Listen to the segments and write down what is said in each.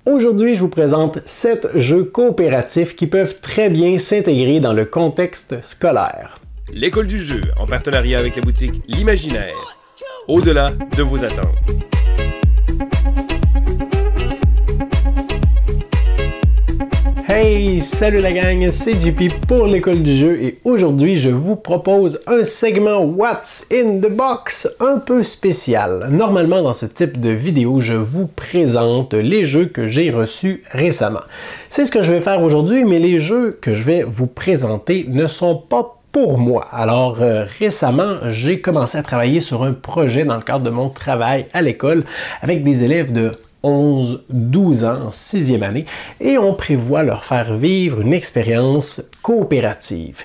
Aujourd'hui, je vous présente 7 jeux coopératifs qui peuvent très bien s'intégrer dans le contexte scolaire. L'école du jeu, en partenariat avec la boutique L'Imaginaire. Au-delà de vos attentes. Hey, salut la gang, c'est JP pour l'école du jeu et aujourd'hui je vous propose un segment What's in the Box un peu spécial. Normalement dans ce type de vidéo, je vous présente les jeux que j'ai reçus récemment. C'est ce que je vais faire aujourd'hui, mais les jeux que je vais vous présenter ne sont pas pour moi. Alors récemment, j'ai commencé à travailler sur un projet dans le cadre de mon travail à l'école avec des élèves de 11-12 ans en 6e année et on prévoit leur faire vivre une expérience coopérative.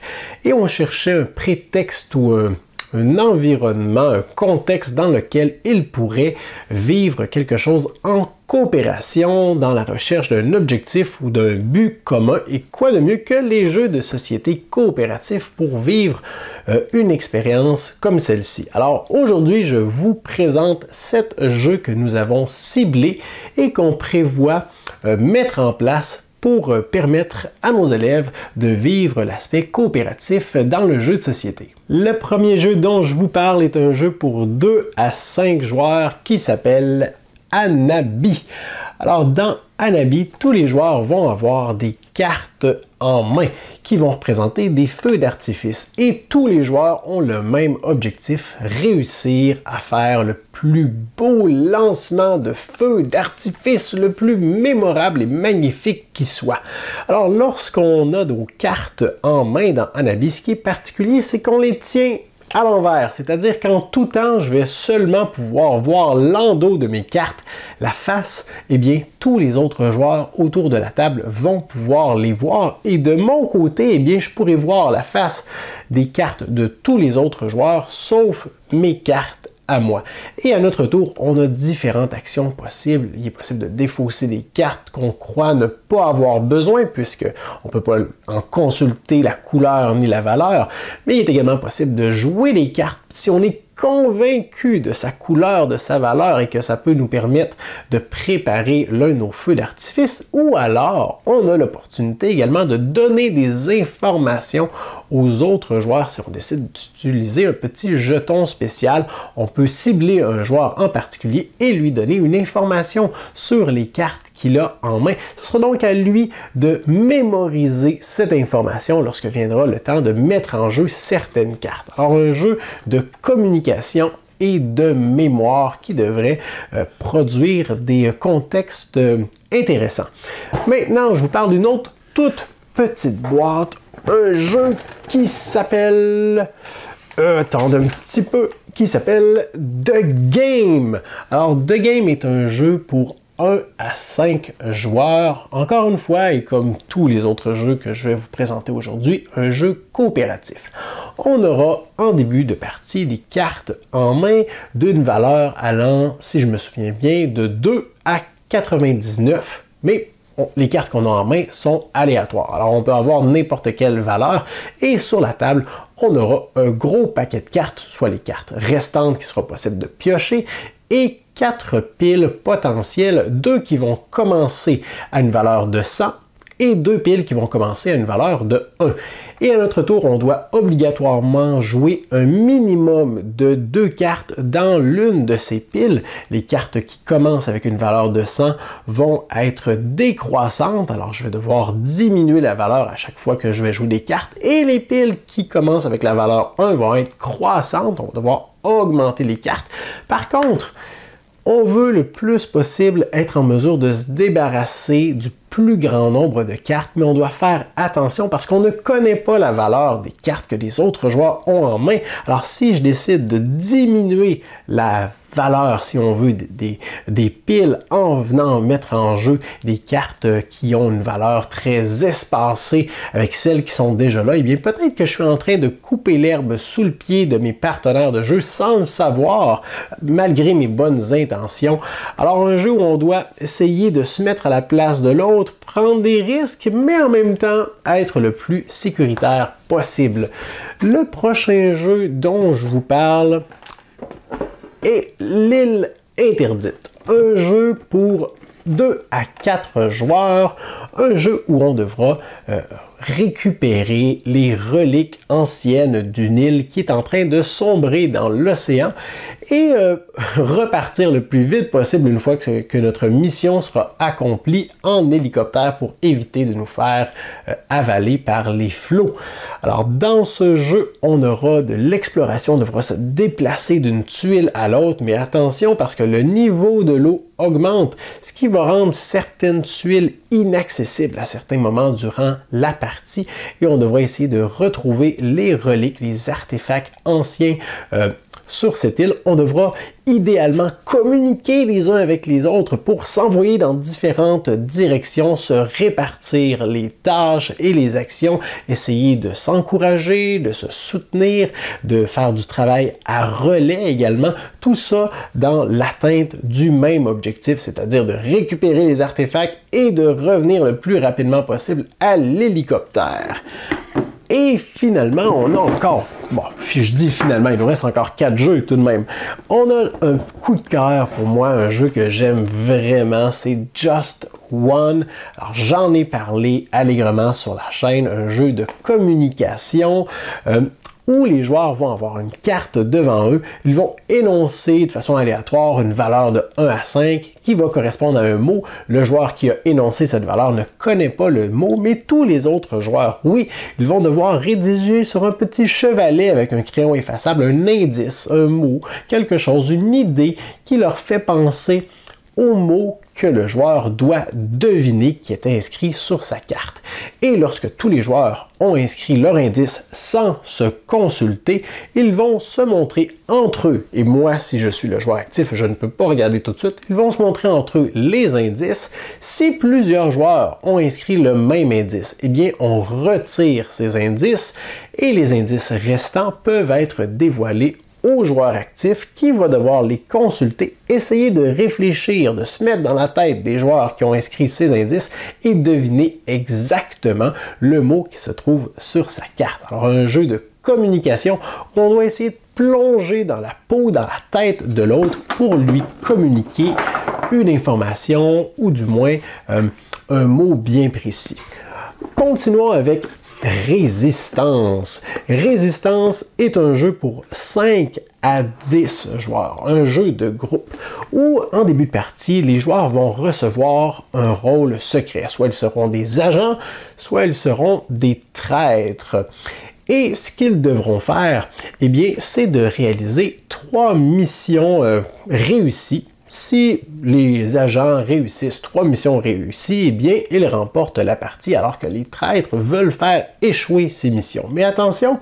Et on cherchait un prétexte ou un environnement, un contexte dans lequel ils pourraient vivre quelque chose en coopération dans la recherche d'un objectif ou d'un but commun. Et quoi de mieux que les jeux de société coopératifs pour vivre une expérience comme celle-ci. Alors aujourd'hui, je vous présente 7 jeux que nous avons ciblés et qu'on prévoit mettre en place pour permettre à nos élèves de vivre l'aspect coopératif dans le jeu de société. Le premier jeu dont je vous parle est un jeu pour 2 à 5 joueurs qui s'appelle Hanabi. Alors dans Hanabi, tous les joueurs vont avoir des cartes en main qui vont représenter des feux d'artifice et tous les joueurs ont le même objectif, réussir à faire le plus beau lancement de feux d'artifice, le plus mémorable et magnifique qui soit. Alors lorsqu'on a nos cartes en main dans Hanabi, ce qui est particulier, c'est qu'on les tient à l'envers, c'est-à-dire qu'en tout temps, je vais seulement pouvoir voir l'endos de mes cartes, la face, eh bien, tous les autres joueurs autour de la table vont pouvoir les voir et de mon côté, eh bien, je pourrai voir la face des cartes de tous les autres joueurs, sauf mes cartes à moi. Et à notre tour, on a différentes actions possibles. Il est possible de défausser des cartes qu'on croit ne pas avoir besoin puisque on ne peut pas en consulter la couleur ni la valeur, mais il est également possible de jouer les cartes si on est convaincu de sa couleur, de sa valeur et que ça peut nous permettre de préparer l'un de nos feux d'artifice, ou alors on a l'opportunité également de donner des informations aux autres joueurs. Si on décide d'utiliser un petit jeton spécial, on peut cibler un joueur en particulier et lui donner une information sur les cartes qu'il a en main. Ce sera donc à lui de mémoriser cette information lorsque viendra le temps de mettre en jeu certaines cartes. Alors un jeu de communication et de mémoire qui devrait produire des contextes intéressants. Maintenant, je vous parle d'une autre toute petite boîte, un jeu qui s'appelle... attendez un petit peu, qui s'appelle The Game. Alors, The Game est un jeu pour 1 à 5 joueurs. Encore une fois, et comme tous les autres jeux que je vais vous présenter aujourd'hui, un jeu coopératif. On aura en début de partie des cartes en main d'une valeur allant, si je me souviens bien, de 2 à 99, mais les cartes qu'on a en main sont aléatoires. Alors on peut avoir n'importe quelle valeur et sur la table, on aura un gros paquet de cartes, soit les cartes restantes qui sera possible de piocher et 4 piles potentielles, 2 qui vont commencer à une valeur de 100 et 2 piles qui vont commencer à une valeur de 1. Et à notre tour, on doit obligatoirement jouer un minimum de 2 cartes dans l'une de ces piles. Les cartes qui commencent avec une valeur de 100 vont être décroissantes, alors je vais devoir diminuer la valeur à chaque fois que je vais jouer des cartes. Et les piles qui commencent avec la valeur 1 vont être croissantes, on va devoir augmenter les cartes. Par contre, on veut le plus possible être en mesure de se débarrasser du plus grand nombre de cartes, mais on doit faire attention parce qu'on ne connaît pas la valeur des cartes que les autres joueurs ont en main. Alors si je décide de diminuer la valeur, si on veut, des piles en venant mettre en jeu des cartes qui ont une valeur très espacée avec celles qui sont déjà là, et bien peut-être que je suis en train de couper l'herbe sous le pied de mes partenaires de jeu sans le savoir, malgré mes bonnes intentions. Alors un jeu où on doit essayer de se mettre à la place de l'autre, prendre des risques, mais en même temps être le plus sécuritaire possible. Le prochain jeu dont je vous parle est L'Île Interdite, un jeu pour 2 à 4 joueurs, un jeu où on devra récupérer les reliques anciennes d'une île qui est en train de sombrer dans l'océan et repartir le plus vite possible une fois que notre mission sera accomplie en hélicoptère pour éviter de nous faire avaler par les flots. Alors dans ce jeu, on aura de l'exploration, on devra se déplacer d'une tuile à l'autre, mais attention parce que le niveau de l'eau augmente, ce qui va rendre certaines tuiles inaccessibles à certains moments durant la partie et on devra essayer de retrouver les reliques, les artefacts anciens sur cette île. On devra idéalement communiquer les uns avec les autres pour s'envoyer dans différentes directions, se répartir les tâches et les actions, essayer de s'encourager, de se soutenir, de faire du travail à relais également, tout ça dans l'atteinte du même objectif, c'est-à-dire de récupérer les artefacts et de revenir le plus rapidement possible à l'hélicoptère. Et finalement, on a encore, bon, je dis finalement, il nous reste encore 4 jeux tout de même. On a un coup de cœur pour moi, un jeu que j'aime vraiment, c'est Just One. Alors j'en ai parlé allègrement sur la chaîne, un jeu de communication où les joueurs vont avoir une carte devant eux, ils vont énoncer de façon aléatoire une valeur de 1 à 5 qui va correspondre à un mot. Le joueur qui a énoncé cette valeur ne connaît pas le mot, mais tous les autres joueurs, oui, ils vont devoir rédiger sur un petit chevalet avec un crayon effaçable un indice, un mot, quelque chose, une idée qui leur fait penser au mot que le joueur doit deviner qui est inscrit sur sa carte. Et lorsque tous les joueurs ont inscrit leur indice sans se consulter, ils vont se montrer entre eux. Et moi, si je suis le joueur actif, je ne peux pas regarder tout de suite. Ils vont se montrer entre eux les indices. Si plusieurs joueurs ont inscrit le même indice, eh bien, on retire ces indices et les indices restants peuvent être dévoilés au joueur actif qui va devoir les consulter, essayer de réfléchir, de se mettre dans la tête des joueurs qui ont inscrit ces indices et deviner exactement le mot qui se trouve sur sa carte. Alors un jeu de communication où on doit essayer de plonger dans la peau, dans la tête de l'autre pour lui communiquer une information ou du moins un mot bien précis. Continuons avec Résistance. Résistance est un jeu pour 5 à 10 joueurs, un jeu de groupe où en début de partie, les joueurs vont recevoir un rôle secret. Soit ils seront des agents, soit ils seront des traîtres. Et ce qu'ils devront faire, eh bien, c'est de réaliser 3 missions réussies. Si les agents réussissent 3 missions réussies, eh bien, ils remportent la partie, alors que les traîtres veulent faire échouer ces missions. Mais attention,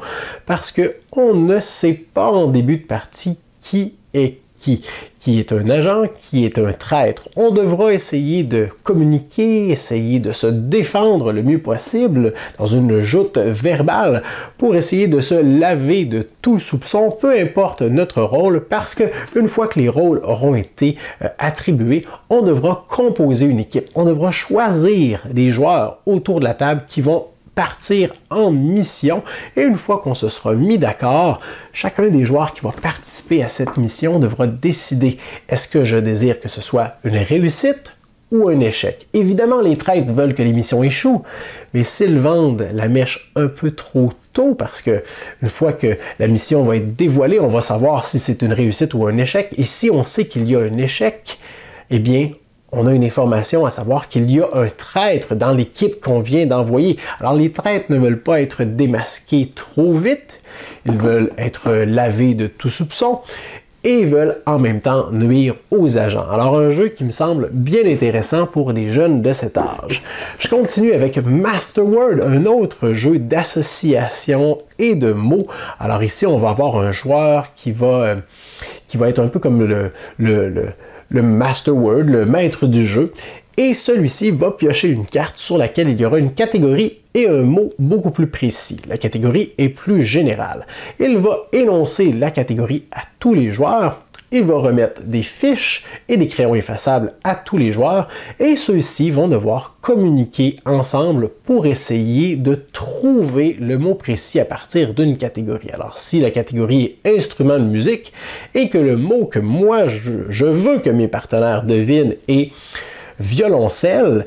parce qu'on ne sait pas en début de partie qui est un agent, qui est un traître. On devra essayer de communiquer, essayer de se défendre le mieux possible dans une joute verbale pour essayer de se laver de tout soupçon, peu importe notre rôle, parce que une fois que les rôles auront été attribués, on devra composer une équipe. On devra choisir des joueurs autour de la table qui vont partir en mission et une fois qu'on se sera mis d'accord, chacun des joueurs qui va participer à cette mission devra décider est-ce que je désire que ce soit une réussite ou un échec. Évidemment, les traîtres veulent que les missions échouent, mais s'ils vendent la mèche un peu trop tôt, parce que une fois que la mission va être dévoilée, on va savoir si c'est une réussite ou un échec, et si on sait qu'il y a un échec, eh bien, on a une information à savoir qu'il y a un traître dans l'équipe qu'on vient d'envoyer. Alors les traîtres ne veulent pas être démasqués trop vite, ils veulent être lavés de tout soupçon et ils veulent en même temps nuire aux agents. Alors un jeu qui me semble bien intéressant pour des jeunes de cet âge. Je continue avec Masterword, un autre jeu d'association et de mots. Alors ici on va avoir un joueur qui va être un peu comme le Masterword, le maître du jeu, et celui-ci va piocher une carte sur laquelle il y aura une catégorie et un mot beaucoup plus précis. La catégorie est plus générale. Il va énoncer la catégorie à tous les joueurs, il va remettre des fiches et des crayons effaçables à tous les joueurs, et ceux-ci vont devoir communiquer ensemble pour essayer de trouver le mot précis à partir d'une catégorie. Alors si la catégorie est instrument de musique et que le mot que moi je veux que mes partenaires devinent est violoncelle,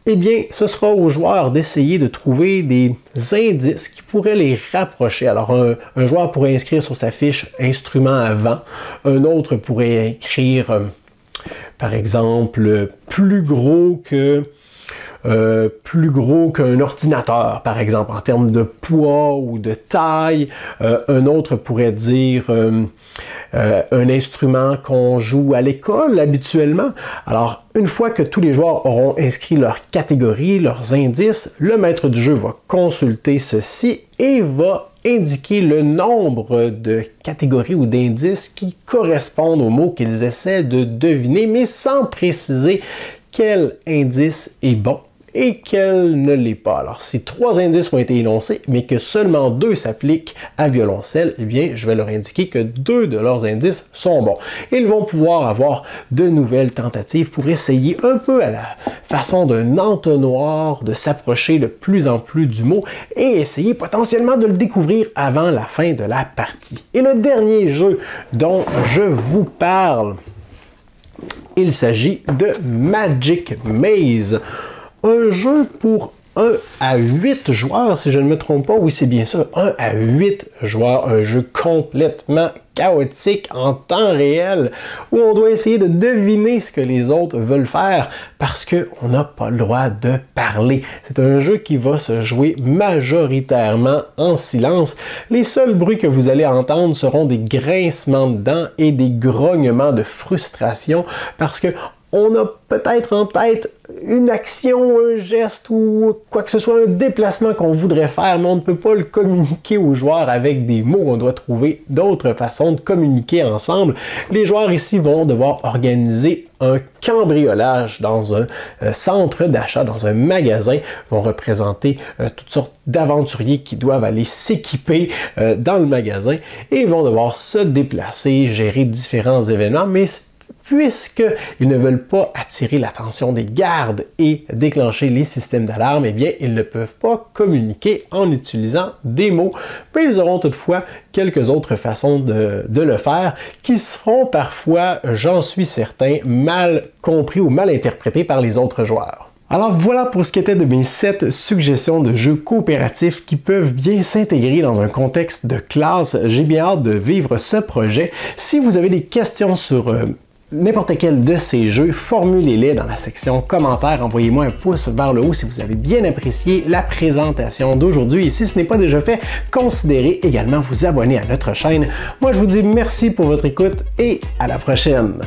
eh bien, ce sera aux joueurs d'essayer de trouver des indices qui pourraient les rapprocher. Alors, un joueur pourrait inscrire sur sa fiche « instrument à vent », un autre pourrait écrire, par exemple, plus gros qu'un ordinateur, par exemple, en termes de poids ou de taille. Un autre pourrait dire un instrument qu'on joue à l'école habituellement. Alors, une fois que tous les joueurs auront inscrit leur catégorie, leurs indices, le maître du jeu va consulter ceci et va indiquer le nombre de catégories ou d'indices qui correspondent aux mots qu'ils essaient de deviner, mais sans préciser quel indice est bon et quel ne l'est pas. Alors, si 3 indices ont été énoncés, mais que seulement 2 s'appliquent à violoncelle, eh bien, je vais leur indiquer que 2 de leurs indices sont bons. Ils vont pouvoir avoir de nouvelles tentatives pour essayer un peu à la façon d'un entonnoir de s'approcher de plus en plus du mot et essayer potentiellement de le découvrir avant la fin de la partie. Et le dernier jeu dont je vous parle, il s'agit de Magic Maze. Un jeu pour 1 à 8 joueurs, si je ne me trompe pas. Oui, c'est bien ça, 1 à 8 joueurs. Un jeu complètement chaotique en temps réel, où on doit essayer de deviner ce que les autres veulent faire parce qu'on n'a pas le droit de parler. C'est un jeu qui va se jouer majoritairement en silence. Les seuls bruits que vous allez entendre seront des grincements de dents et des grognements de frustration parce que on a peut-être en tête une action, un geste ou quoi que ce soit, un déplacement qu'on voudrait faire, mais on ne peut pas le communiquer aux joueurs avec des mots. On doit trouver d'autres façons de communiquer ensemble. Les joueurs ici vont devoir organiser un cambriolage dans un centre d'achat, dans un magasin, vont représenter toutes sortes d'aventuriers qui doivent aller s'équiper dans le magasin et vont devoir se déplacer, gérer différents événements, mais puisqu'ils ne veulent pas attirer l'attention des gardes et déclencher les systèmes d'alarme, eh bien, ils ne peuvent pas communiquer en utilisant des mots. Mais ils auront toutefois quelques autres façons de le faire qui seront parfois, j'en suis certain, mal compris ou mal interprétés par les autres joueurs. Alors voilà pour ce qui était de mes 7 suggestions de jeux coopératifs qui peuvent bien s'intégrer dans un contexte de classe. J'ai bien hâte de vivre ce projet. Si vous avez des questions sur n'importe quel de ces jeux, formulez-les dans la section commentaires. Envoyez-moi un pouce vers le haut si vous avez bien apprécié la présentation d'aujourd'hui. Et si ce n'est pas déjà fait, considérez également vous abonner à notre chaîne. Moi, je vous dis merci pour votre écoute et à la prochaine!